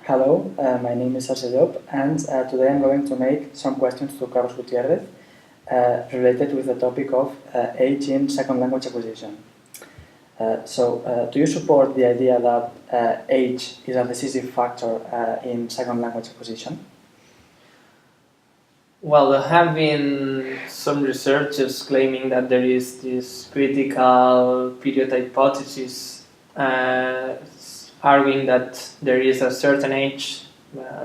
Hello, my name is Sergio Llop, and today I'm going to make some questions to Carlos Gutierrez related with the topic of age in second language acquisition. Do you support the idea that age is a decisive factor in second language acquisition? Well, there have been some researchers claiming that there is this critical period hypothesis, arguing that there is a certain age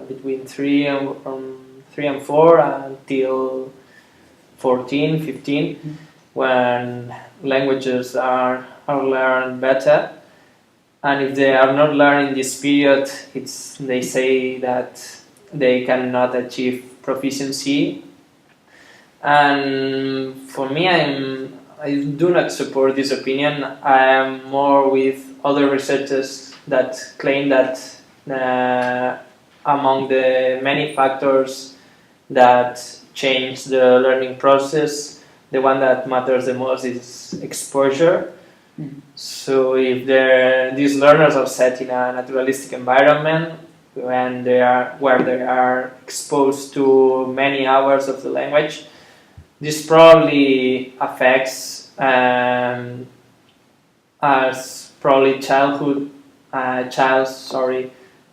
between 3 and 4 until 14, 15, when languages are learned better. And if they are not learned in this period, they say that they cannot achieve proficiency. And for me, I do not support this opinion. I am more with other researchers that claim that among the many factors that change the learning process, the one that matters the most is exposure. So if these learners are set in a naturalistic environment where they are exposed to many hours of the language, this probably affects as probably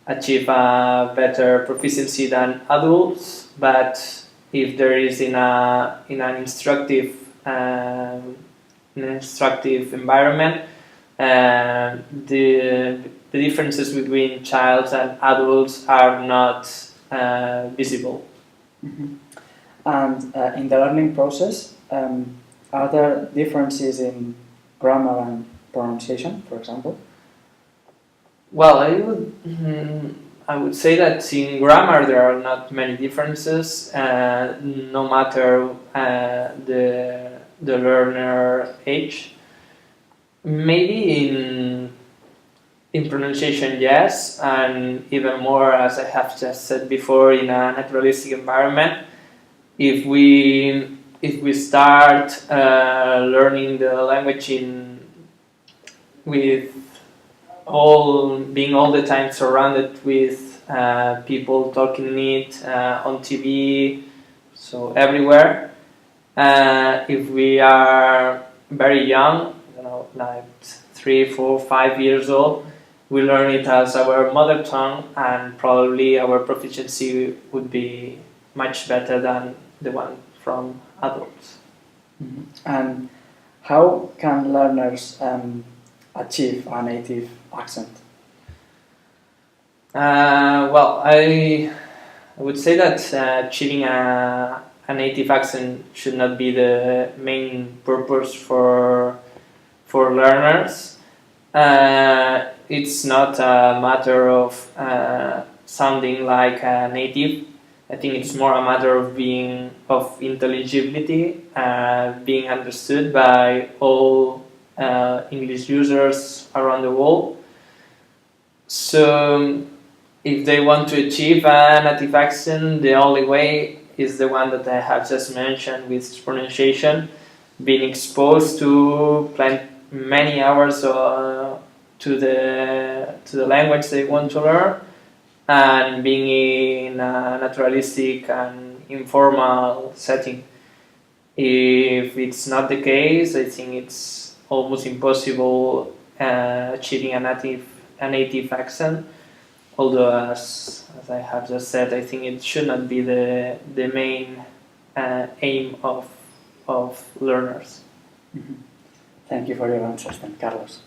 achieve a better proficiency than adults. But if there is in an instructive environment, the differences between child and adults are not visible. Mm-hmm. And in the learning process, are there differences in grammar and pronunciation, for example? Well, I would say that in grammar there are not many differences, no matter the learner age. Maybe in pronunciation, yes, and even more, as I have just said before, in a naturalistic environment. If we start learning the language being all the time surrounded with people talking in it on TV, so everywhere. If we are very young, like 3, 4, 5 years old, we learn it as our mother tongue, and probably our proficiency would be much better than the one from adults. Mm-hmm. And how can learners achieve a native accent? Well, I would say that achieving a native accent should not be the main purpose for learners. It's not a matter of sounding like a native. I think it's more a matter of intelligibility, being understood by all English users around the world. So if they want to achieve a native accent, the only way is the one that I have just mentioned with pronunciation, being exposed to many hours to the language they want to learn, and being in a naturalistic and informal setting. If it's not the case, I think it's almost impossible achieving a native accent. Although, as I have just said, I think it should not be the main aim of learners. Mm-hmm. Thank you for your answers, then, Carlos.